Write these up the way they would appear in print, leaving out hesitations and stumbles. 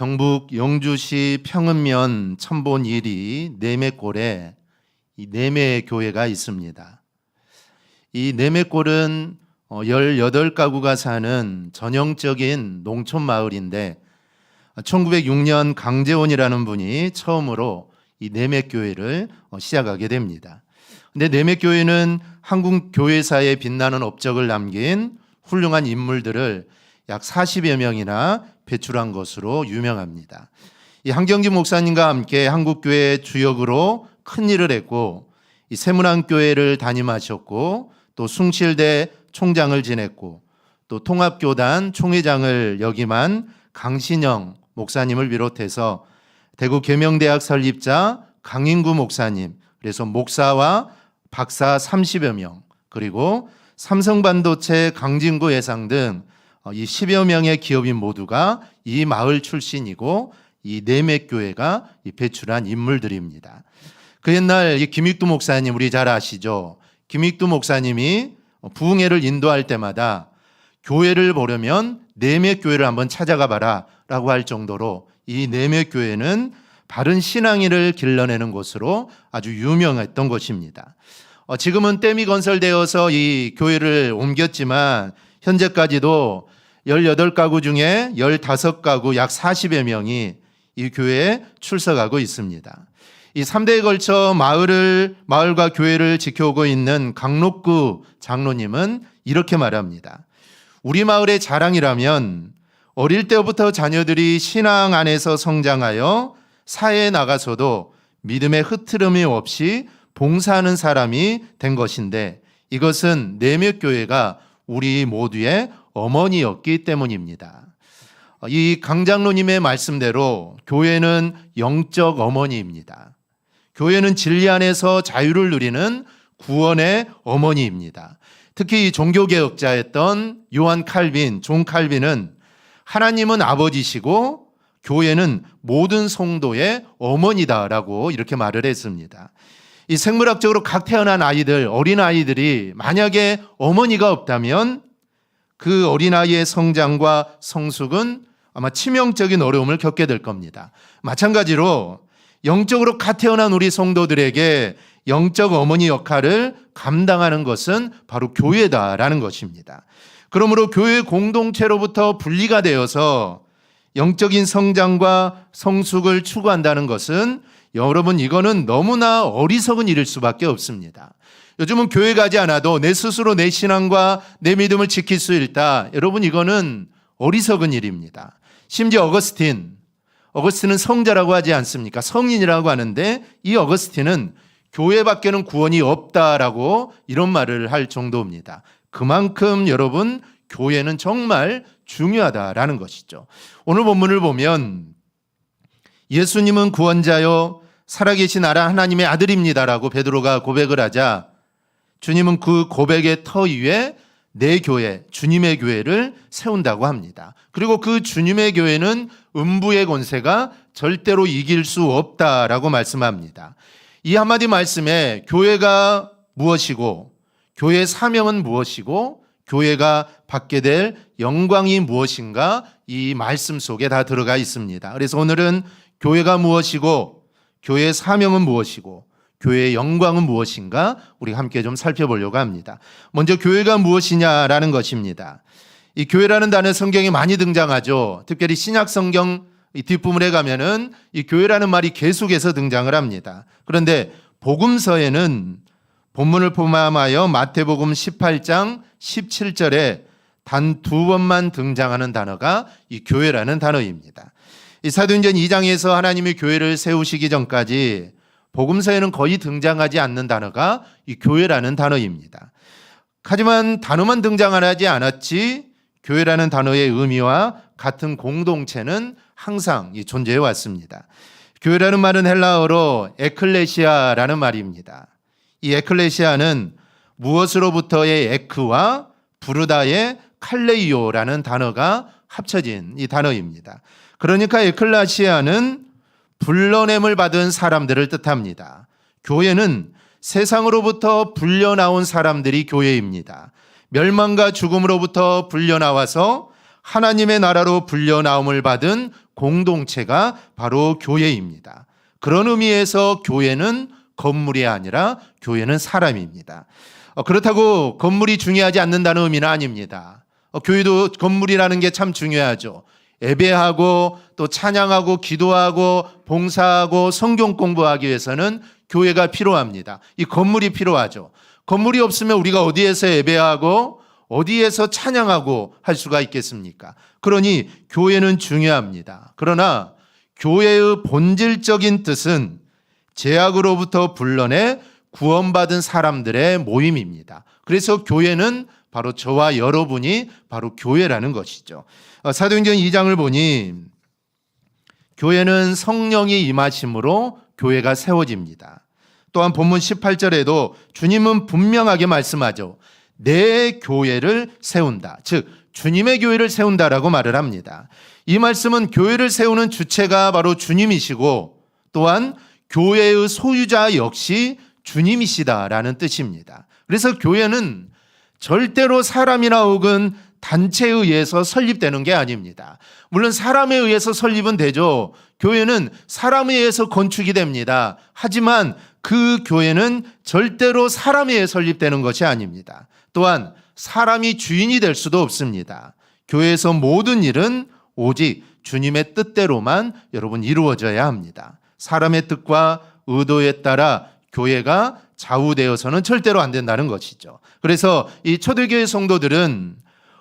경북 영주시 평읍면 첨본 1리 내매골에 이 내매교회가 있습니다. 이 내매골은 18가구가 사는 전형적인 농촌 마을인데 1906년 강재원이라는 분이 처음으로 이 내매교회를 시작하게 됩니다. 근데 내매교회는 한국 교회사에 빛나는 업적을 남긴 훌륭한 인물들을 약 40여 명이나 배출한 것으로 유명합니다. 이 한경지 목사님과 함께 한국교회 주역으로 큰 일을 했고, 이 세문안교회를 담임하셨고, 또 숭실대 총장을 지냈고, 또 통합교단 총회장을 역임한 강신영 목사님을 비롯해서 대구 계명대학 설립자 강인구 목사님, 그래서 목사와 박사 30여 명, 그리고 삼성반도체 강진구 회장 등 이 10여 명의 기업인 모두가 이 마을 출신이고 이 내매교회가 배출한 인물들입니다. 그 옛날 이 김익두 목사님 우리 잘 아시죠? 김익두 목사님이 부흥회를 인도할 때마다 교회를 보려면 내매교회를 한번 찾아가 봐라 라고 할 정도로 이 내매교회는 바른 신앙인을 길러내는 곳으로 아주 유명했던 곳입니다. 지금은 댐이 건설되어서 이 교회를 옮겼지만 현재까지도 18가구 중에 15가구 약 40여 명이 이 교회에 출석하고 있습니다. 이 3대에 걸쳐 마을과 교회를 지켜오고 있는 강록구 장로님은 이렇게 말합니다. 우리 마을의 자랑이라면 어릴 때부터 자녀들이 신앙 안에서 성장하여 사회에 나가서도 믿음의 흐트름이 없이 봉사하는 사람이 된 것인데 이것은 내매교회가 우리 모두의 어머니였기 때문입니다. 이 강장로님의 말씀대로 교회는 영적 어머니입니다. 교회는 진리 안에서 자유를 누리는 구원의 어머니입니다. 특히 이 종교개혁자였던 존 칼빈은 하나님은 아버지시고 교회는 모든 성도의 어머니다라고 이렇게 말을 했습니다. 이 생물학적으로 각 태어난 아이들, 어린아이들이 만약에 어머니가 없다면 그 어린아이의 성장과 성숙은 아마 치명적인 어려움을 겪게 될 겁니다. 마찬가지로 영적으로 갓 태어난 우리 성도들에게 영적 어머니 역할을 감당하는 것은 바로 교회다라는 것입니다. 그러므로 교회 공동체로부터 분리가 되어서 영적인 성장과 성숙을 추구한다는 것은 여러분 이거는 너무나 어리석은 일일 수밖에 없습니다. 요즘은 교회 가지 않아도 내 스스로 내 신앙과 내 믿음을 지킬 수 있다. 여러분 이거는 어리석은 일입니다. 심지어 어거스틴은 성자라고 하지 않습니까? 성인이라고 하는데 이 어거스틴은 교회밖에는 구원이 없다라고 이런 말을 할 정도입니다. 그만큼 여러분 교회는 정말 중요하다라는 것이죠. 오늘 본문을 보면 예수님은 구원자요 살아계신 하나님의 아들입니다라고 베드로가 고백을 하자 주님은 그 고백의 터 위에 내 교회, 주님의 교회를 세운다고 합니다. 그리고 그 주님의 교회는 음부의 권세가 절대로 이길 수 없다라고 말씀합니다. 이 한마디 말씀에 교회가 무엇이고 교회의 사명은 무엇이고 교회가 받게 될 영광이 무엇인가 이 말씀 속에 다 들어가 있습니다. 그래서 오늘은 교회가 무엇이고 교회의 사명은 무엇이고 교회의 영광은 무엇인가 우리 함께 좀 살펴보려고 합니다. 먼저 교회가 무엇이냐라는 것입니다. 이 교회라는 단어 성경에 많이 등장하죠. 특별히 신약 성경 이 뒷부분에 가면은 이 교회라는 말이 계속해서 등장을 합니다. 그런데 복음서에는 본문을 포함하여 마태복음 18장 17절에 단 2번만 등장하는 단어가 이 교회라는 단어입니다. 이 사도행전 2장에서 하나님이 교회를 세우시기 전까지 복음서에는 거의 등장하지 않는 단어가 이 교회라는 단어입니다. 하지만 단어만 등장하지 않았지 교회라는 단어의 의미와 같은 공동체는 항상 존재해 왔습니다. 교회라는 말은 헬라어로 에클레시아라는 말입니다. 이 에클레시아는 무엇으로부터의 에크와 부르다의 칼레이오라는 단어가 합쳐진 이 단어입니다. 그러니까 에클레시아는 불러냄을 받은 사람들을 뜻합니다. 교회는 세상으로부터 불려나온 사람들이 교회입니다. 멸망과 죽음으로부터 불려나와서 하나님의 나라로 불려나옴을 받은 공동체가 바로 교회입니다. 그런 의미에서 교회는 건물이 아니라 교회는 사람입니다. 그렇다고 건물이 중요하지 않는다는 의미는 아닙니다. 교회도 건물이라는 게 참 중요하죠. 예배하고 또 찬양하고 기도하고 봉사하고 성경 공부하기 위해서는 교회가 필요합니다. 이 건물이 필요하죠. 건물이 없으면 우리가 어디에서 예배하고 어디에서 찬양하고 할 수가 있겠습니까? 그러니 교회는 중요합니다. 그러나 교회의 본질적인 뜻은 죄악으로부터 불러내 구원받은 사람들의 모임입니다. 그래서 교회는 바로 저와 여러분이 바로 교회라는 것이죠. 사도행전 2장을 보니 교회는 성령이 임하심으로 교회가 세워집니다. 또한 본문 18절에도 주님은 분명하게 말씀하죠. 내 교회를 세운다. 즉 주님의 교회를 세운다라고 말을 합니다. 이 말씀은 교회를 세우는 주체가 바로 주님이시고 또한 교회의 소유자 역시 주님이시다라는 뜻입니다. 그래서 교회는 절대로 사람이나 혹은 단체에 의해서 설립되는 게 아닙니다. 물론 사람에 의해서 설립은 되죠. 교회는 사람에 의해서 건축이 됩니다. 하지만 그 교회는 절대로 사람에 의해 설립되는 것이 아닙니다. 또한 사람이 주인이 될 수도 없습니다. 교회에서 모든 일은 오직 주님의 뜻대로만 여러분 이루어져야 합니다. 사람의 뜻과 의도에 따라 교회가 좌우되어서는 절대로 안 된다는 것이죠. 그래서 이 초대교회 성도들은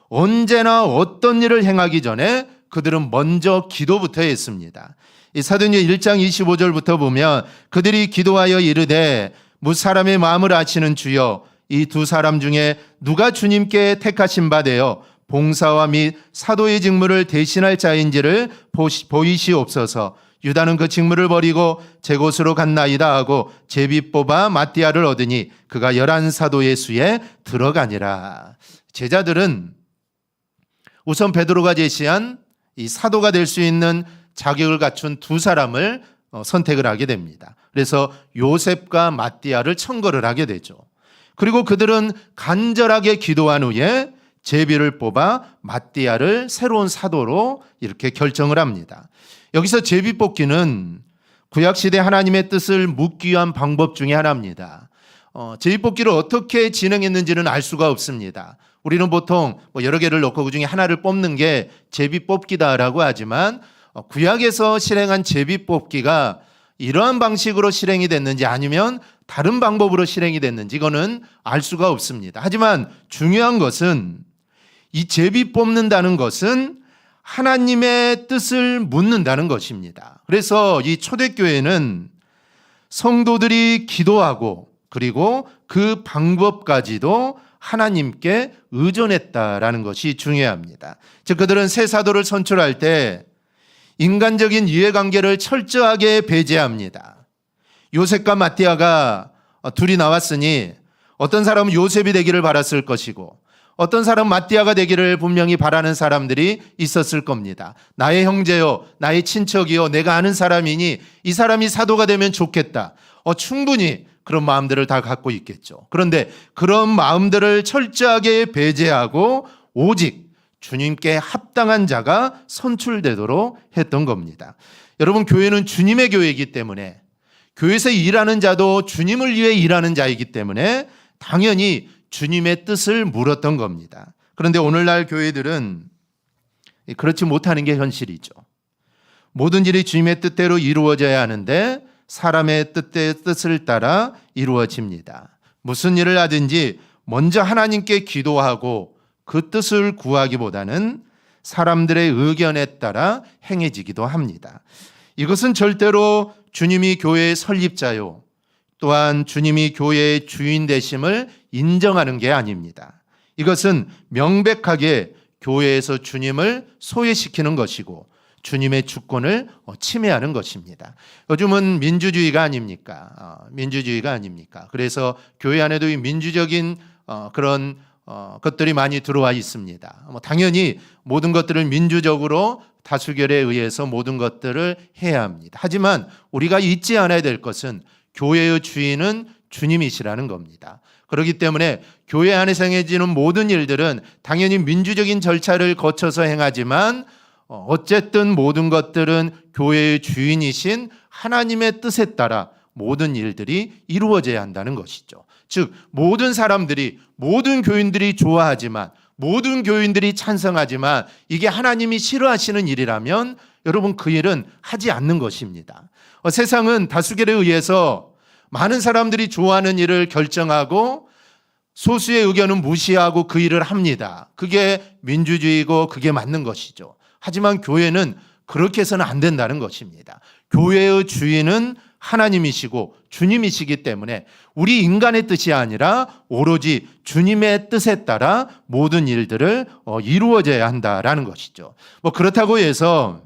언제나 어떤 일을 행하기 전에 그들은 먼저 기도부터 했습니다. 이 사도행전 1장 25절부터 보면 그들이 기도하여 이르되 무사람의 마음을 아시는 주여 이 두 사람 중에 누가 주님께 택하신 바 되어 봉사와 및 사도의 직무를 대신할 자인지를 보이시옵소서. 유다는 그 직무를 버리고 제 곳으로 갔나이다 하고 제비 뽑아 마띠아를 얻으니 그가 11사도의 수에 들어가니라. 제자들은 우선 베드로가 제시한 이 사도가 될 수 있는 자격을 갖춘 두 사람을 선택을 하게 됩니다. 그래서 요셉과 마띠아를 청거를 하게 되죠. 그리고 그들은 간절하게 기도한 후에 제비를 뽑아 마띠아를 새로운 사도로 이렇게 결정을 합니다. 여기서 제비 뽑기는 구약시대 하나님의 뜻을 묻기 위한 방법 중에 하나입니다. 제비 뽑기를 어떻게 진행했는지는 알 수가 없습니다. 우리는 보통 여러 개를 넣고 그 중에 하나를 뽑는 게 제비 뽑기다라고 하지만 구약에서 실행한 제비 뽑기가 이러한 방식으로 실행이 됐는지 아니면 다른 방법으로 실행이 됐는지 이거는 알 수가 없습니다. 하지만 중요한 것은 이 제비 뽑는다는 것은 하나님의 뜻을 묻는다는 것입니다. 그래서 이 초대교회는 성도들이 기도하고 그리고 그 방법까지도 하나님께 의존했다라는 것이 중요합니다. 즉 그들은 새 사도를 선출할 때 인간적인 이해관계를 철저하게 배제합니다. 요셉과 마띠아가 둘이 나왔으니 어떤 사람은 요셉이 되기를 바랐을 것이고 어떤 사람은 마띠아가 되기를 분명히 바라는 사람들이 있었을 겁니다. 나의 형제요, 나의 친척이요, 내가 아는 사람이니 이 사람이 사도가 되면 좋겠다. 충분히 그런 마음들을 다 갖고 있겠죠. 그런데 그런 마음들을 철저하게 배제하고 오직 주님께 합당한 자가 선출되도록 했던 겁니다. 여러분, 교회는 주님의 교회이기 때문에 교회에서 일하는 자도 주님을 위해 일하는 자이기 때문에 당연히 주님의 뜻을 물었던 겁니다. 그런데 오늘날 교회들은 그렇지 못하는 게 현실이죠. 모든 일이 주님의 뜻대로 이루어져야 하는데 사람의 뜻을 따라 이루어집니다. 무슨 일을 하든지 먼저 하나님께 기도하고 그 뜻을 구하기보다는 사람들의 의견에 따라 행해지기도 합니다. 이것은 절대로 주님이 교회의 설립자요, 또한 주님이 교회의 주인 되심을 인정하는 게 아닙니다. 이것은 명백하게 교회에서 주님을 소외시키는 것이고 주님의 주권을 침해하는 것입니다. 요즘은 민주주의가 아닙니까? 민주주의가 아닙니까? 그래서 교회 안에도 이 민주적인 그런 것들이 많이 들어와 있습니다. 당연히 모든 것들을 민주적으로 다수결에 의해서 모든 것들을 해야 합니다. 하지만 우리가 잊지 않아야 될 것은 교회의 주인은 주님이시라는 겁니다. 그렇기 때문에 교회 안에서 행해지는 모든 일들은 당연히 민주적인 절차를 거쳐서 행하지만 어쨌든 모든 것들은 교회의 주인이신 하나님의 뜻에 따라 모든 일들이 이루어져야 한다는 것이죠. 즉 모든 사람들이, 모든 교인들이 좋아하지만, 모든 교인들이 찬성하지만 이게 하나님이 싫어하시는 일이라면 여러분 그 일은 하지 않는 것입니다. 세상은 다수결에 의해서 많은 사람들이 좋아하는 일을 결정하고 소수의 의견은 무시하고 그 일을 합니다. 그게 민주주의고 그게 맞는 것이죠. 하지만 교회는 그렇게 해서는 안 된다는 것입니다. 교회의 주인은 하나님이시고 주님이시기 때문에 우리 인간의 뜻이 아니라 오로지 주님의 뜻에 따라 모든 일들을 이루어져야 한다라는 것이죠. 그렇다고 해서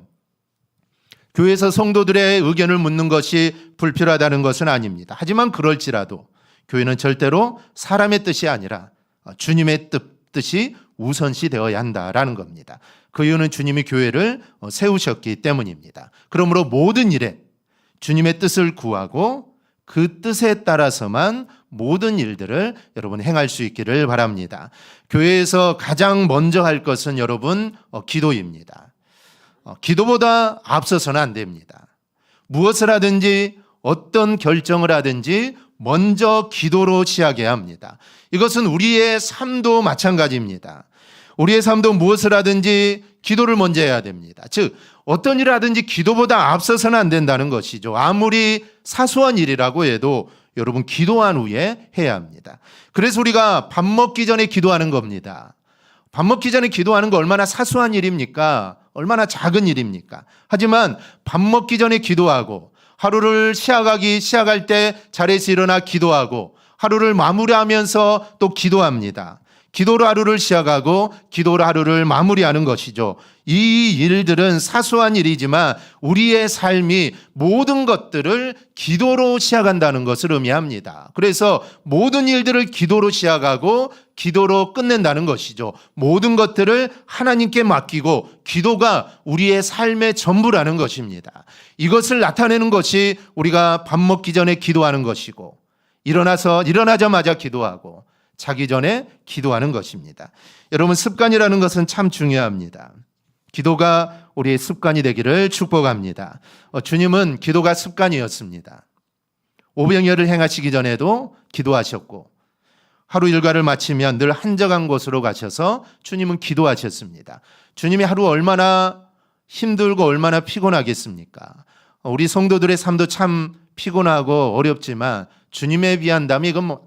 교회에서 성도들의 의견을 묻는 것이 불필요하다는 것은 아닙니다. 하지만 그럴지라도 교회는 절대로 사람의 뜻이 아니라 주님의 뜻이 우선시 되어야 한다라는 겁니다. 그 이유는 주님이 교회를 세우셨기 때문입니다. 그러므로 모든 일에 주님의 뜻을 구하고 그 뜻에 따라서만 모든 일들을 여러분 행할 수 있기를 바랍니다. 교회에서 가장 먼저 할 것은 여러분 기도입니다. 기도보다 앞서서는 안 됩니다. 무엇을 하든지 어떤 결정을 하든지 먼저 기도로 시작해야 합니다. 이것은 우리의 삶도 마찬가지입니다. 우리의 삶도 무엇을 하든지 기도를 먼저 해야 됩니다. 즉 어떤 일을 하든지 기도보다 앞서서는 안 된다는 것이죠. 아무리 사소한 일이라고 해도 여러분 기도한 후에 해야 합니다. 그래서 우리가 밥 먹기 전에 기도하는 겁니다. 밥 먹기 전에 기도하는 거 얼마나 사소한 일입니까? 얼마나 작은 일입니까? 하지만 밥 먹기 전에 기도하고 하루를 시작할 때 자리에서 일어나 기도하고 하루를 마무리하면서 또 기도합니다. 기도로 하루를 시작하고 기도로 하루를 마무리하는 것이죠. 이 일들은 사소한 일이지만 우리의 삶이 모든 것들을 기도로 시작한다는 것을 의미합니다. 그래서 모든 일들을 기도로 시작하고 기도로 끝낸다는 것이죠. 모든 것들을 하나님께 맡기고 기도가 우리의 삶의 전부라는 것입니다. 이것을 나타내는 것이 우리가 밥 먹기 전에 기도하는 것이고 일어나자마자 기도하고 자기 전에 기도하는 것입니다. 여러분 습관이라는 것은 참 중요합니다. 기도가 우리의 습관이 되기를 축복합니다. 주님은 기도가 습관이었습니다. 오병이어를 행하시기 전에도 기도하셨고 하루 일과를 마치면 늘 한적한 곳으로 가셔서 주님은 기도하셨습니다. 주님이 하루 얼마나 힘들고 얼마나 피곤하겠습니까? 우리 성도들의 삶도 참 피곤하고 어렵지만 주님에 비한다면 이건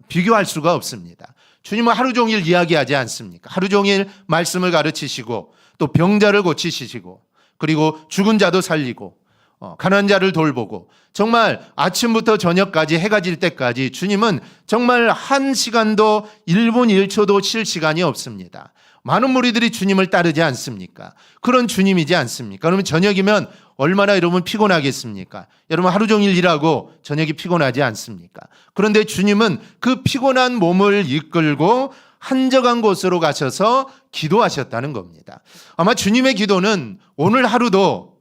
비교할 수가 없습니다. 주님은 하루 종일 이야기하지 않습니까? 하루 종일 말씀을 가르치시고 또 병자를 고치시고 그리고 죽은 자도 살리고 가난한 자를 돌보고 정말 아침부터 저녁까지 해가 질 때까지 주님은 정말 한 시간도 1분 1초도 쉴 시간이 없습니다. 많은 무리들이 주님을 따르지 않습니까? 그런 주님이지 않습니까? 그러면 저녁이면 얼마나 여러분 피곤하겠습니까? 여러분 하루 종일 일하고 저녁이 피곤하지 않습니까? 그런데 주님은 그 피곤한 몸을 이끌고 한적한 곳으로 가셔서 기도하셨다는 겁니다. 아마 주님의 기도는 오늘 하루도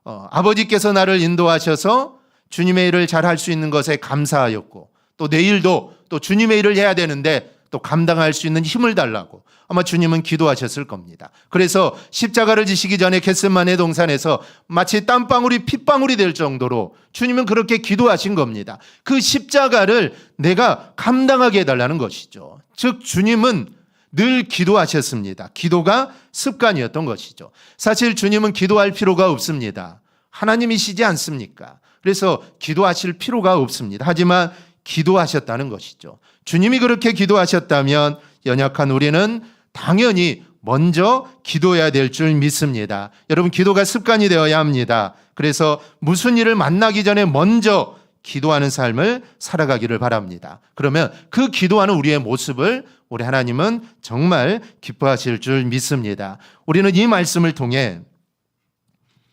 아버지께서 나를 인도하셔서 주님의 일을 잘할 수 있는 것에 감사하였고 또 내일도 또 주님의 일을 해야 되는데 또 감당할 수 있는 힘을 달라고 아마 주님은 기도하셨을 겁니다. 그래서 십자가를 지시기 전에 겟세마네 동산에서 마치 땀방울이 핏방울이 될 정도로 주님은 그렇게 기도하신 겁니다. 그 십자가를 내가 감당하게 해달라는 것이죠. 즉 주님은 늘 기도하셨습니다. 기도가 습관이었던 것이죠. 사실 주님은 기도할 필요가 없습니다. 하나님이시지 않습니까? 그래서 기도하실 필요가 없습니다. 하지만 기도하셨다는 것이죠. 주님이 그렇게 기도하셨다면 연약한 우리는 당연히 먼저 기도해야 될 줄 믿습니다. 여러분 기도가 습관이 되어야 합니다. 그래서 무슨 일을 만나기 전에 먼저 기도하는 삶을 살아가기를 바랍니다. 그러면 그 기도하는 우리의 모습을 우리 하나님은 정말 기뻐하실 줄 믿습니다. 우리는 이 말씀을 통해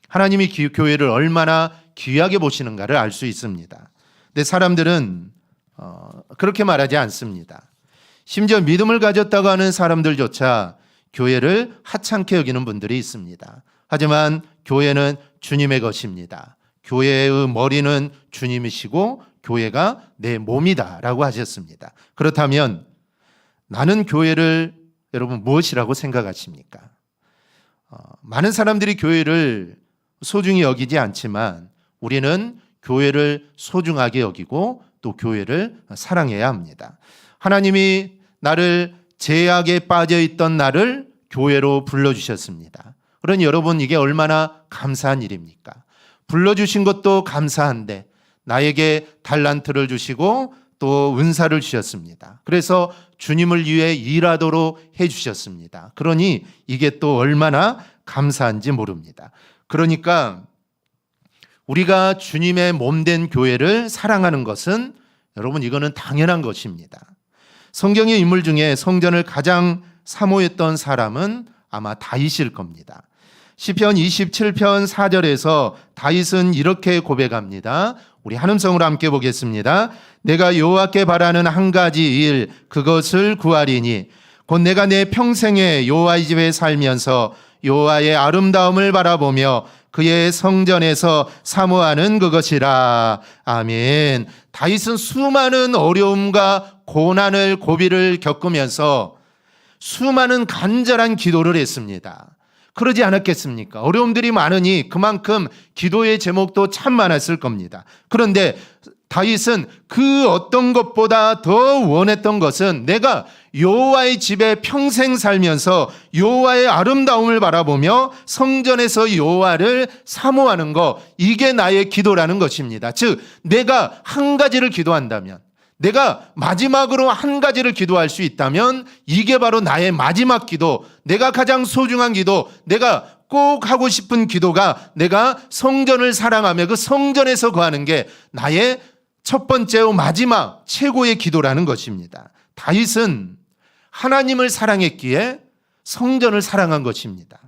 하나님이 교회를 얼마나 귀하게 보시는가를 알 수 있습니다. 근데 사람들은 그렇게 말하지 않습니다. 심지어 믿음을 가졌다고 하는 사람들조차 교회를 하찮게 여기는 분들이 있습니다. 하지만 교회는 주님의 것입니다. 교회의 머리는 주님이시고 교회가 내 몸이다라고 하셨습니다. 그렇다면 나는 교회를 여러분 무엇이라고 생각하십니까? 많은 사람들이 교회를 소중히 여기지 않지만 우리는 교회를 소중하게 여기고 또 교회를 사랑해야 합니다. 하나님이 나를 죄악에 빠져 있던 나를 교회로 불러주셨습니다. 그러니 여러분, 이게 얼마나 감사한 일입니까? 불러주신 것도 감사한데 나에게 달란트를 주시고 또 은사를 주셨습니다. 그래서 주님을 위해 일하도록 해주셨습니다. 그러니 이게 또 얼마나 감사한지 모릅니다. 그러니까 우리가 주님의 몸된 교회를 사랑하는 것은 여러분, 이거는 당연한 것입니다. 성경의 인물 중에 성전을 가장 사모했던 사람은 아마 다윗일 겁니다. 시편 27편 4절에서 다윗은 이렇게 고백합니다. 우리 한음성으로 함께 보겠습니다. 내가 여호와께 바라는 한 가지 일, 그것을 구하리니 곧 내가 내 평생에 여호와의 집에 살면서 여호와의 아름다움을 바라보며 그의 성전에서 사모하는 그것이라. 아멘. 다윗은 수많은 어려움과 고난을, 고비를 겪으면서 수많은 간절한 기도를 했습니다. 그러지 않았겠습니까? 어려움들이 많으니 그만큼 기도의 제목도 참 많았을 겁니다. 그런데 다윗은 그 어떤 것보다 더 원했던 것은 내가 여호와의 집에 평생 살면서 여호와의 아름다움을 바라보며 성전에서 여호와를 사모하는 것, 이게 나의 기도라는 것입니다. 즉, 내가 한 가지를 기도한다면, 내가 마지막으로 한 가지를 기도할 수 있다면 이게 바로 나의 마지막 기도, 내가 가장 소중한 기도, 내가 꼭 하고 싶은 기도가 내가 성전을 사랑하며 그 성전에서 구하는 게 나의 첫 번째요 마지막 최고의 기도라는 것입니다. 다윗은 하나님을 사랑했기에 성전을 사랑한 것입니다.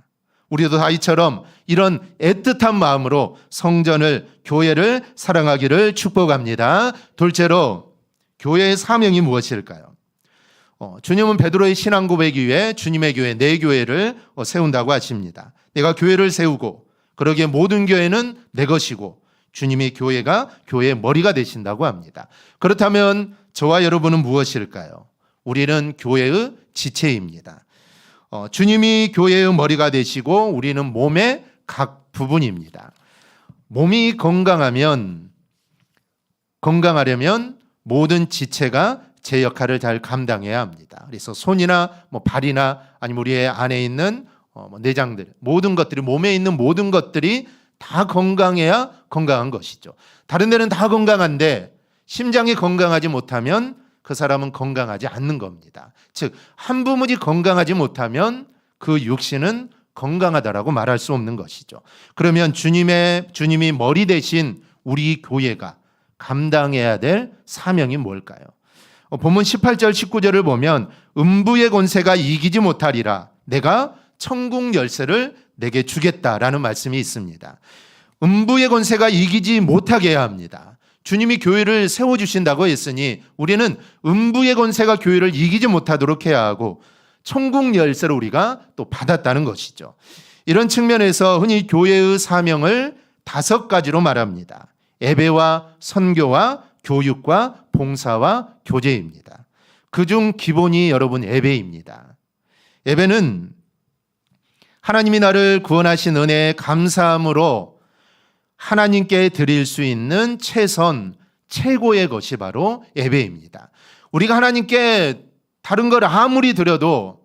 우리도 다윗처럼 이런 애틋한 마음으로 성전을, 교회를 사랑하기를 축복합니다. 둘째로, 교회의 사명이 무엇일까요? 주님은 베드로의 신앙 고백 위에 주님의 교회, 내 교회를 세운다고 하십니다. 내가 교회를 세우고 그러기에 모든 교회는 내 것이고 주님이 교회의 머리가 되신다고 합니다. 그렇다면 저와 여러분은 무엇일까요? 우리는 교회의 지체입니다. 주님이 교회의 머리가 되시고 우리는 몸의 각 부분입니다. 몸이 건강하려면 모든 지체가 제 역할을 잘 감당해야 합니다. 그래서 손이나 발이나 아니면 우리의 안에 있는 내장들, 모든 것들이, 몸에 있는 모든 것들이 다 건강해야 건강한 것이죠. 다른 데는 다 건강한데 심장이 건강하지 못하면 그 사람은 건강하지 않는 겁니다. 즉, 한 부분이 건강하지 못하면 그 육신은 건강하다라고 말할 수 없는 것이죠. 그러면 주님이 머리 대신 우리 교회가 감당해야 될 사명이 뭘까요? 본문 18절 19절을 보면 음부의 권세가 이기지 못하리라, 내가 천국 열쇠를 내게 주겠다라는 말씀이 있습니다. 음부의 권세가 이기지 못하게 해야 합니다. 주님이 교회를 세워주신다고 했으니 우리는 음부의 권세가 교회를 이기지 못하도록 해야 하고 천국 열쇠를 우리가 또 받았다는 것이죠. 이런 측면에서 흔히 교회의 사명을 5가지로 말합니다. 예배와 선교와 교육과 봉사와 교제입니다. 그중 기본이 여러분 예배입니다. 예배는 하나님이 나를 구원하신 은혜에 감사함으로 하나님께 드릴 수 있는 최고의 것이 바로 예배입니다. 우리가 하나님께 다른 걸 아무리 드려도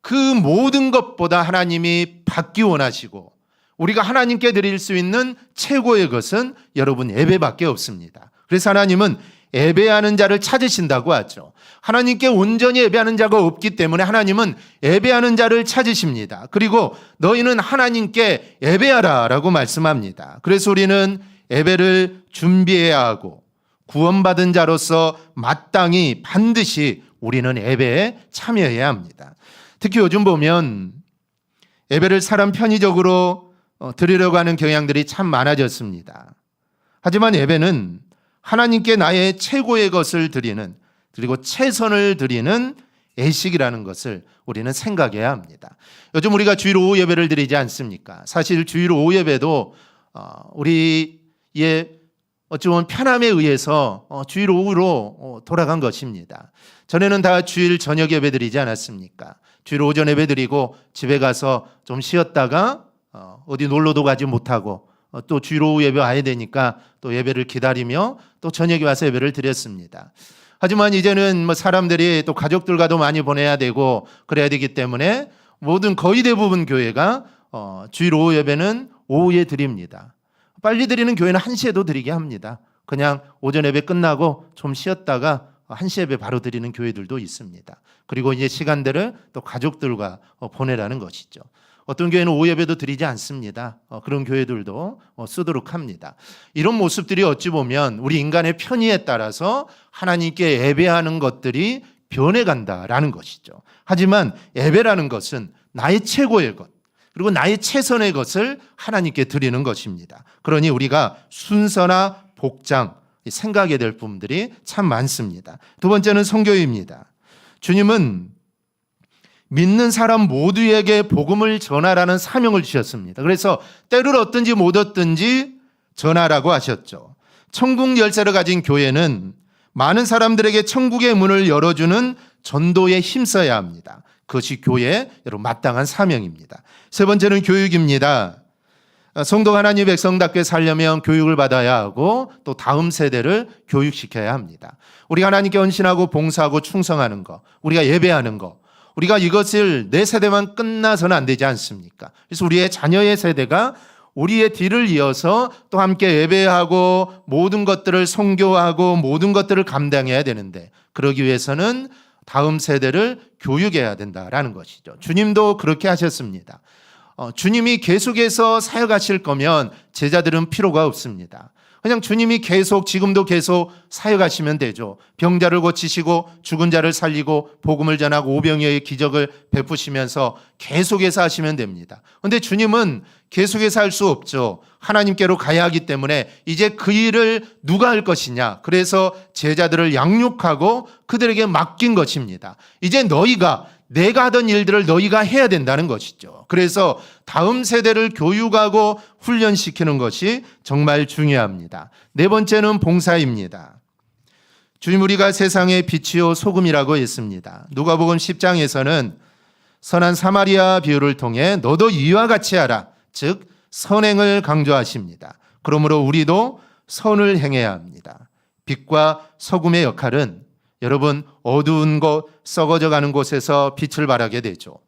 그 모든 것보다 하나님이 받기 원하시고 우리가 하나님께 드릴 수 있는 최고의 것은 여러분 예배밖에 없습니다. 그래서 하나님은 예배하는 자를 찾으신다고 하죠. 하나님께 온전히 예배하는 자가 없기 때문에 하나님은 예배하는 자를 찾으십니다. 그리고 너희는 하나님께 예배하라 라고 말씀합니다. 그래서 우리는 예배를 준비해야 하고 구원받은 자로서 마땅히 반드시 우리는 예배에 참여해야 합니다. 특히 요즘 보면 예배를 사람 편의적으로 드리려고 하는 경향들이 참 많아졌습니다. 하지만 예배는 하나님께 나의 최고의 것을 드리는, 그리고 최선을 드리는 예식이라는 것을 우리는 생각해야 합니다. 요즘 우리가 주일 오후 예배를 드리지 않습니까? 사실 주일 오후 예배도 우리의 어찌 보면 편함에 의해서 주일 오후로 돌아간 것입니다. 전에는 다 주일 저녁 예배 드리지 않았습니까? 주일 오전 예배 드리고 집에 가서 좀 쉬었다가 어디 놀러도 가지 못하고 또 주일 오후 예배 와야 되니까 또 예배를 기다리며 또 저녁에 와서 예배를 드렸습니다. 하지만 이제는 뭐 사람들이 또 가족들과도 많이 보내야 되고 그래야 되기 때문에 거의 대부분 교회가 주일 오후 예배는 오후에 드립니다. 빨리 드리는 교회는 1시에도 드리게 합니다. 그냥 오전 예배 끝나고 좀 쉬었다가 1시 예배 바로 드리는 교회들도 있습니다. 그리고 이제 시간들을 또 가족들과 보내라는 것이죠. 어떤 교회는 오후 예배도 드리지 않습니다. 그런 교회들도 쓰도록 합니다. 이런 모습들이 어찌 보면 우리 인간의 편의에 따라서 하나님께 예배하는 것들이 변해간다라는 것이죠. 하지만 예배라는 것은 나의 최고의 것, 그리고 나의 최선의 것을 하나님께 드리는 것입니다. 그러니 우리가 순서나 복장, 생각해야 될 부분들이 참 많습니다. 두 번째는 선교입니다. 주님은 믿는 사람 모두에게 복음을 전하라는 사명을 주셨습니다. 그래서 때를 얻든지 못 얻든지 전하라고 하셨죠. 천국 열쇠를 가진 교회는 많은 사람들에게 천국의 문을 열어주는 전도에 힘써야 합니다. 그것이 교회의 여러분 마땅한 사명입니다. 세 번째는 교육입니다. 성도가 하나님의 백성답게 살려면 교육을 받아야 하고 또 다음 세대를 교육시켜야 합니다. 우리가 하나님께 헌신하고 봉사하고 충성하는 것, 우리가 예배하는 것, 우리가 이것을 내 세대만 끝나서는 안 되지 않습니까? 그래서 우리의 자녀의 세대가 우리의 뒤를 이어서 또 함께 예배하고 모든 것들을 선교하고 모든 것들을 감당해야 되는데 그러기 위해서는 다음 세대를 교육해야 된다라는 것이죠. 주님도 그렇게 하셨습니다. 주님이 계속해서 사역하실 거면 제자들은 필요가 없습니다. 그냥 주님이 지금도 계속 사역하시면 되죠. 병자를 고치시고 죽은 자를 살리고 복음을 전하고 오병이어의 기적을 베푸시면서 계속해서 하시면 됩니다. 그런데 주님은 계속해서 할 수 없죠. 하나님께로 가야 하기 때문에 이제 그 일을 누가 할 것이냐. 그래서 제자들을 양육하고 그들에게 맡긴 것입니다. 이제 내가 하던 일들을 너희가 해야 된다는 것이죠. 그래서 다음 세대를 교육하고 훈련시키는 것이 정말 중요합니다. 네 번째는 봉사입니다. 주님 우리가 세상의 빛이요 소금이라고 했습니다. 누가복음 10장에서는 선한 사마리아 비유를 통해 너도 이와 같이 하라. 즉 선행을 강조하십니다. 그러므로 우리도 선을 행해야 합니다. 빛과 소금의 역할은 여러분 어두운 곳, 썩어져 가는 곳에서 빛을 발하게 되죠.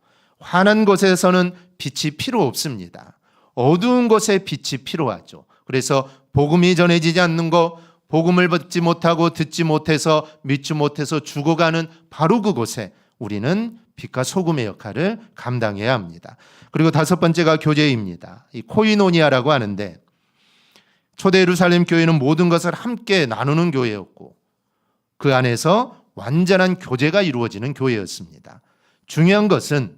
환한 곳에서는 빛이 필요 없습니다. 어두운 곳에 빛이 필요하죠. 그래서 복음이 전해지지 않는 것, 복음을 받지 못하고 듣지 못해서 믿지 못해서 죽어가는 바로 그곳에 우리는 빛과 소금의 역할을 감당해야 합니다. 그리고 다섯 번째가 교제입니다. 이 코이노니아라고 하는데 초대 예루살렘 교회는 모든 것을 함께 나누는 교회였고 그 안에서 완전한 교제가 이루어지는 교회였습니다. 중요한 것은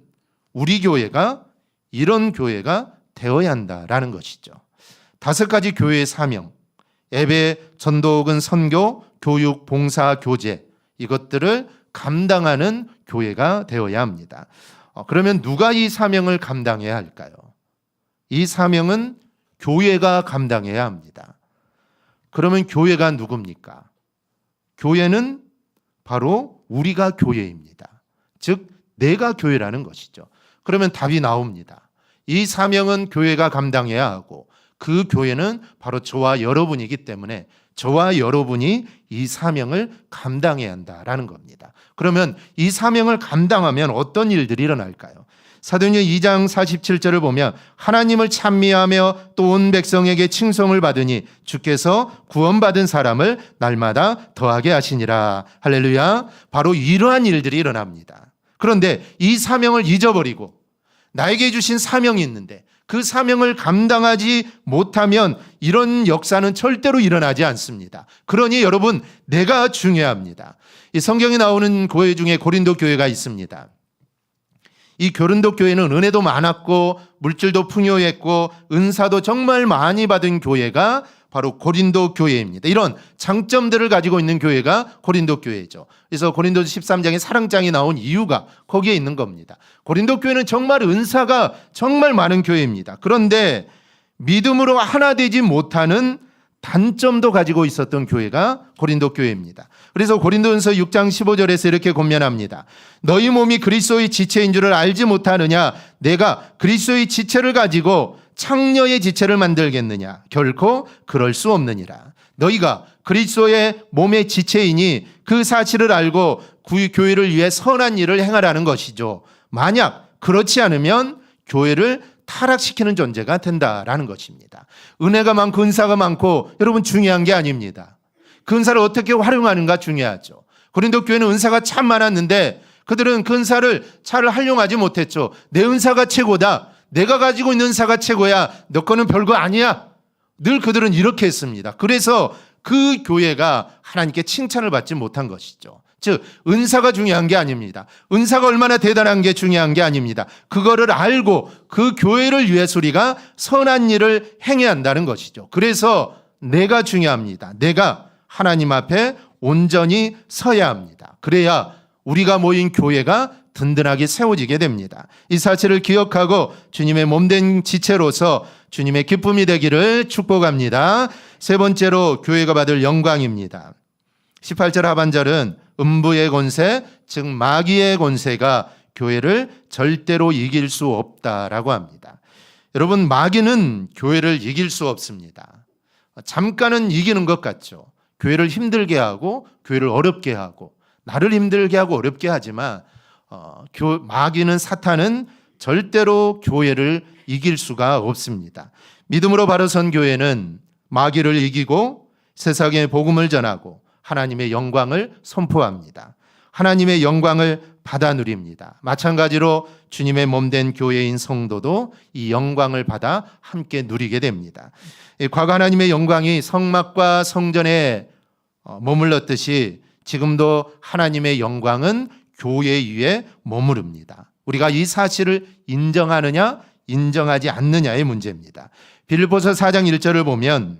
우리 교회가 이런 교회가 되어야 한다라는 것이죠. 다섯 가지 교회의 사명, 예배, 전도 혹은 선교, 교육, 봉사, 교제 이것들을 감당하는 교회가 되어야 합니다. 그러면 누가 이 사명을 감당해야 할까요? 이 사명은 교회가 감당해야 합니다. 그러면 교회가 누굽니까? 교회는 바로 우리가 교회입니다. 즉 내가 교회라는 것이죠. 그러면 답이 나옵니다. 이 사명은 교회가 감당해야 하고 그 교회는 바로 저와 여러분이기 때문에 저와 여러분이 이 사명을 감당해야 한다라는 겁니다. 그러면 이 사명을 감당하면 어떤 일들이 일어날까요? 사도행전 2장 47절을 보면 하나님을 찬미하며 또 온 백성에게 칭송을 받으니 주께서 구원받은 사람을 날마다 더하게 하시니라. 할렐루야. 바로 이러한 일들이 일어납니다. 그런데 이 사명을 잊어버리고 나에게 주신 사명이 있는데 그 사명을 감당하지 못하면 이런 역사는 절대로 일어나지 않습니다. 그러니 여러분 내가 중요합니다. 이 성경에 나오는 교회 중에 고린도 교회가 있습니다. 이 고린도 교회는 은혜도 많았고 물질도 풍요했고 은사도 정말 많이 받은 교회가 바로 고린도 교회입니다. 이런 장점들을 가지고 있는 교회가 고린도 교회죠. 그래서 고린도서 13장에 사랑장이 나온 이유가 거기에 있는 겁니다. 고린도 교회는 정말 은사가 정말 많은 교회입니다. 그런데 믿음으로 하나 되지 못하는 단점도 가지고 있었던 교회가 고린도 교회입니다. 그래서 고린도전서 6장 15절에서 이렇게 권면합니다. 너희 몸이 그리스도의 지체인 줄을 알지 못하느냐? 내가 그리스도의 지체를 가지고 창녀의 지체를 만들겠느냐? 결코 그럴 수 없느니라. 너희가 그리스도의 몸의 지체이니 그 사실을 알고 교회를 위해 선한 일을 행하라는 것이죠. 만약 그렇지 않으면 교회를 타락시키는 존재가 된다라는 것입니다. 은혜가 많고 은사가 많고 여러분 중요한 게 아닙니다. 그 은사를 어떻게 활용하는가 중요하죠. 고린도 교회는 은사가 참 많았는데 그들은 그 은사를 잘 활용하지 못했죠. 내 은사가 최고다. 내가 가지고 있는 은사가 최고야. 너 거는 별거 아니야. 늘 그들은 이렇게 했습니다. 그래서 그 교회가 하나님께 칭찬을 받지 못한 것이죠. 즉 은사가 중요한 게 아닙니다. 은사가 얼마나 대단한 게 중요한 게 아닙니다. 그거를 알고 그 교회를 위해서 우리가 선한 일을 행해야 한다는 것이죠. 그래서 내가 중요합니다. 내가 하나님 앞에 온전히 서야 합니다. 그래야 우리가 모인 교회가 든든하게 세워지게 됩니다. 이 사실을 기억하고 주님의 몸된 지체로서 주님의 기쁨이 되기를 축복합니다. 세 번째로 교회가 받을 영광입니다. 18절 하반절은 음부의 권세, 즉 마귀의 권세가 교회를 절대로 이길 수 없다라고 합니다. 여러분, 마귀는 교회를 이길 수 없습니다. 잠깐은 이기는 것 같죠. 교회를 힘들게 하고 교회를 어렵게 하고 나를 힘들게 하고 어렵게 하지만 마귀는 사탄은 절대로 교회를 이길 수가 없습니다. 믿음으로 바로 선 교회는 마귀를 이기고 세상에 복음을 전하고 하나님의 영광을 선포합니다. 하나님의 영광을 받아 누립니다. 마찬가지로 주님의 몸된 교회인 성도도 이 영광을 받아 함께 누리게 됩니다. 과거 하나님의 영광이 성막과 성전에 머물렀듯이 지금도 하나님의 영광은 교회 위에 머무릅니다. 우리가 이 사실을 인정하느냐 인정하지 않느냐의 문제입니다. 빌립보서 4장 1절을 보면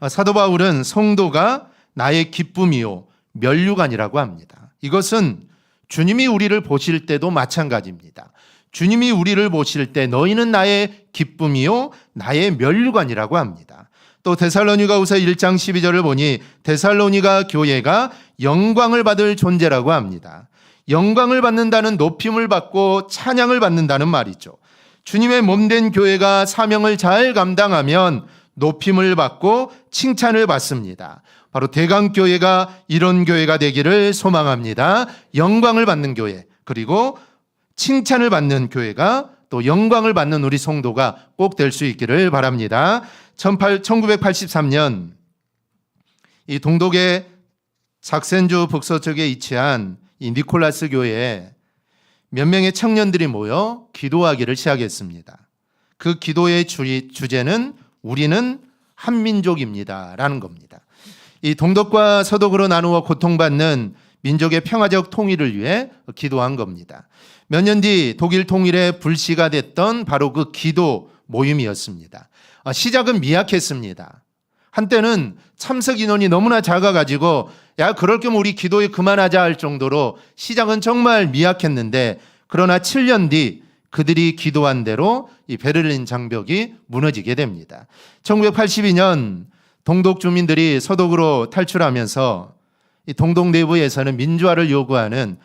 사도 바울은 성도가 나의 기쁨이요 면류관이라고 합니다. 이것은 주님이 우리를 보실 때도 마찬가지입니다. 주님이 우리를 보실 때 너희는 나의 기쁨이요 나의 면류관이라고 합니다. 또 데살로니가후서 1장 12절을 보니 데살로니가 교회가 영광을 받을 존재라고 합니다. 영광을 받는다는 높임을 받고 찬양을 받는다는 말이죠. 주님의 몸된 교회가 사명을 잘 감당하면 높임을 받고 칭찬을 받습니다. 바로 대강교회가 이런 교회가 되기를 소망합니다. 영광을 받는 교회, 그리고 칭찬을 받는 교회가 또 영광을 받는 우리 성도가 꼭 될 수 있기를 바랍니다. 1983년 이 동독의 작센주 북서쪽에 위치한 이 니콜라스 교회에 몇 명의 청년들이 모여 기도하기를 시작했습니다. 그 기도의 주제는 우리는 한민족입니다 라는 겁니다. 이 동독과 서독으로 나누어 고통받는 민족의 평화적 통일을 위해 기도한 겁니다. 몇 년 뒤 독일 통일의 불씨가 됐던 바로 그 기도 모임이었습니다. 시작은 미약했습니다. 한때는 참석 인원이 너무나 작아가지고 야 그럴 거면 우리 기도에 그만하자 할 정도로 시작은 정말 미약했는데 그러나 7년 뒤 그들이 기도한 대로 이 베를린 장벽이 무너지게 됩니다. 1982년 동독 주민들이 서독으로 탈출하면서 이 동독 내부에서는 민주화를 요구하는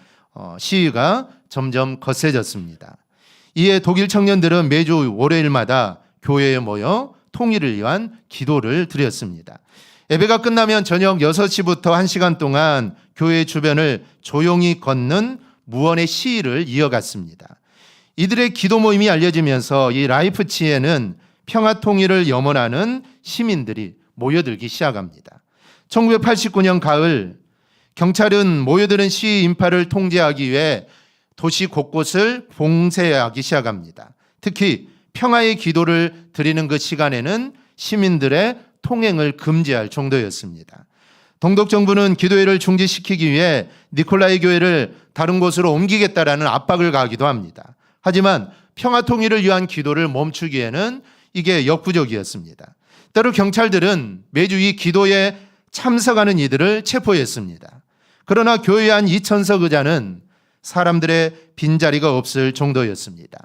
시위가 점점 거세졌습니다. 이에 독일 청년들은 매주 월요일마다 교회에 모여 통일을 위한 기도를 드렸습니다. 예배가 끝나면 저녁 6시부터 1시간 동안 교회 주변을 조용히 걷는 무언의 시위를 이어갔습니다. 이들의 기도 모임이 알려지면서 이 라이프치히에는 평화 통일을 염원하는 시민들이 모여들기 시작합니다. 1989년 가을 경찰은 모여드는 시위 인파를 통제하기 위해 도시 곳곳을 봉쇄하기 시작합니다. 특히 평화의 기도를 드리는 그 시간에는 시민들의 통행을 금지할 정도였습니다. 동독 정부는 기도회를 중지시키기 위해 니콜라이 교회를 다른 곳으로 옮기겠다라는 압박을 가하기도 합니다. 하지만 평화 통일을 위한 기도를 멈추기에는 이게 역부족이었습니다. 때로 경찰들은 매주 이 기도에 참석하는 이들을 체포했습니다. 그러나 교회 안 2,000석 의자는 사람들의 빈자리가 없을 정도였습니다.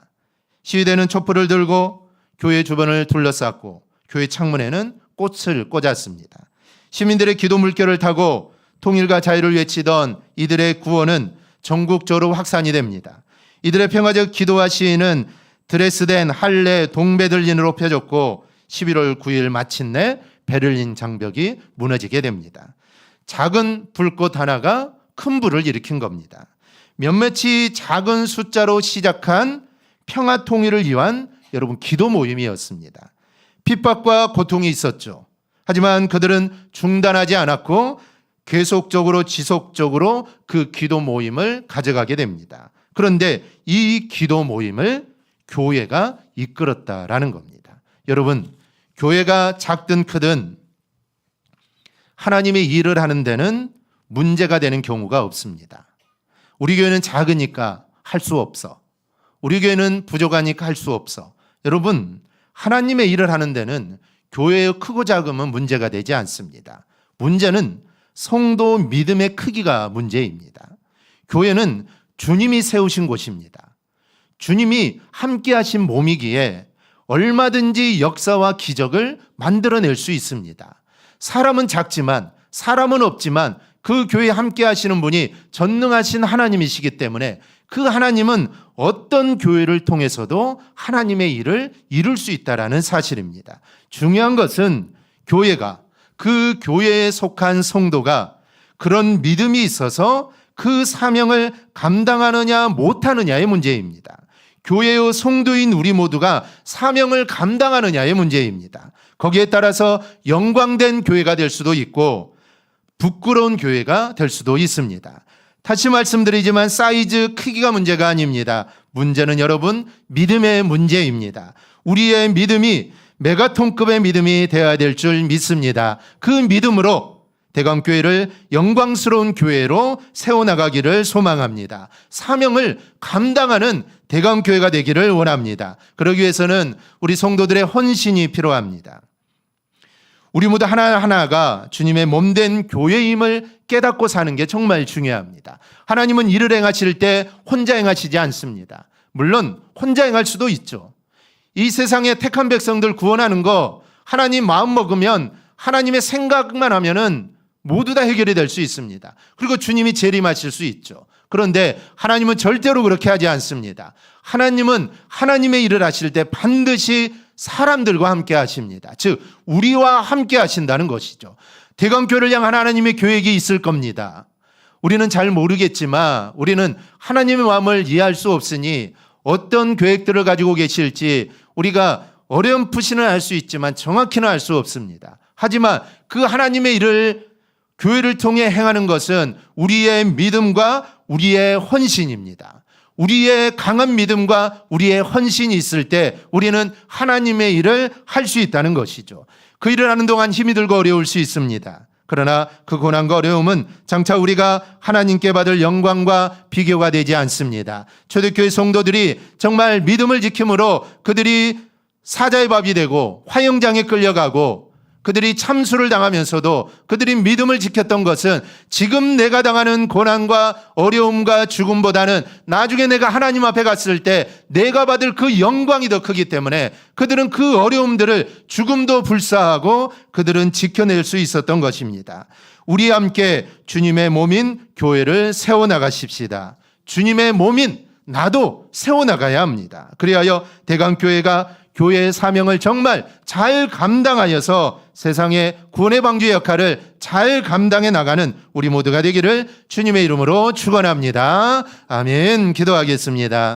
시위대는 촛불을 들고 교회 주변을 둘러쌌고 교회 창문에는 꽃을 꽂았습니다. 시민들의 기도 물결을 타고 통일과 자유를 외치던 이들의 구호는 전국적으로 확산이 됩니다. 이들의 평화적 기도와 시위는 드레스덴, 할레, 동베들린으로 펴졌고 11월 9일 마침내 베를린 장벽이 무너지게 됩니다. 작은 불꽃 하나가 큰 불을 일으킨 겁니다. 몇몇이 작은 숫자로 시작한 평화 통일을 위한 여러분 기도 모임이었습니다. 핍박과 고통이 있었죠. 하지만 그들은 중단하지 않았고 계속적으로 지속적으로 그 기도 모임을 가져가게 됩니다. 그런데 이 기도 모임을 교회가 이끌었다라는 겁니다. 여러분, 교회가 작든 크든 하나님의 일을 하는 데는 문제가 되는 경우가 없습니다. 우리 교회는 작으니까 할 수 없어. 우리 교회는 부족하니까 할 수 없어. 여러분, 하나님의 일을 하는 데는 교회의 크고 작음은 문제가 되지 않습니다. 문제는 성도 믿음의 크기가 문제입니다. 교회는 주님이 세우신 곳입니다. 주님이 함께 하신 몸이기에 얼마든지 역사와 기적을 만들어낼 수 있습니다. 사람은 작지만, 사람은 없지만 그 교회에 함께 하시는 분이 전능하신 하나님이시기 때문에 그 하나님은 어떤 교회를 통해서도 하나님의 일을 이룰 수 있다는 사실입니다. 중요한 것은 교회가, 그 교회에 속한 성도가 그런 믿음이 있어서 그 사명을 감당하느냐 못하느냐의 문제입니다. 교회의 성도인 우리 모두가 사명을 감당하느냐의 문제입니다. 거기에 따라서 영광된 교회가 될 수도 있고 부끄러운 교회가 될 수도 있습니다. 다시 말씀드리지만 사이즈 크기가 문제가 아닙니다. 문제는 여러분 믿음의 문제입니다. 우리의 믿음이 메가톤급의 믿음이 되어야 될 줄 믿습니다. 그 믿음으로 대광교회를 영광스러운 교회로 세워나가기를 소망합니다. 사명을 감당하는 대광교회가 되기를 원합니다. 그러기 위해서는 우리 성도들의 헌신이 필요합니다. 우리 모두 하나하나가 주님의 몸된 교회임을 깨닫고 사는 게 정말 중요합니다. 하나님은 일을 행하실 때 혼자 행하시지 않습니다. 물론 혼자 행할 수도 있죠. 이 세상의 택한 백성들 구원하는 거 하나님 마음 먹으면 하나님의 생각만 하면은 모두 다 해결이 될 수 있습니다. 그리고 주님이 재림하실 수 있죠. 그런데 하나님은 절대로 그렇게 하지 않습니다. 하나님은 하나님의 일을 하실 때 반드시 사람들과 함께 하십니다. 즉 우리와 함께 하신다는 것이죠. 대광교회를 향한 하나님의 계획이 있을 겁니다. 우리는 잘 모르겠지만 우리는 하나님의 마음을 이해할 수 없으니 어떤 계획들을 가지고 계실지 우리가 어렴풋이는 알 수 있지만 정확히는 알 수 없습니다. 하지만 그 하나님의 일을 교회를 통해 행하는 것은 우리의 믿음과 우리의 헌신입니다. 우리의 강한 믿음과 우리의 헌신이 있을 때 우리는 하나님의 일을 할 수 있다는 것이죠. 그 일을 하는 동안 힘이 들고 어려울 수 있습니다. 그러나 그 고난과 어려움은 장차 우리가 하나님께 받을 영광과 비교가 되지 않습니다. 초대교회 성도들이 정말 믿음을 지킴으로 그들이 사자의 밥이 되고 화형장에 끌려가고 그들이 참수를 당하면서도 그들이 믿음을 지켰던 것은 지금 내가 당하는 고난과 어려움과 죽음보다는 나중에 내가 하나님 앞에 갔을 때 내가 받을 그 영광이 더 크기 때문에 그들은 그 어려움들을 죽음도 불사하고 그들은 지켜낼 수 있었던 것입니다. 우리 함께 주님의 몸인 교회를 세워나가십시다. 주님의 몸인 나도 세워나가야 합니다. 그리하여 대강교회가 교회의 사명을 정말 잘 감당하여서 세상의 구원의 방주의 역할을 잘 감당해 나가는 우리 모두가 되기를 주님의 이름으로 축원합니다. 아멘. 기도하겠습니다.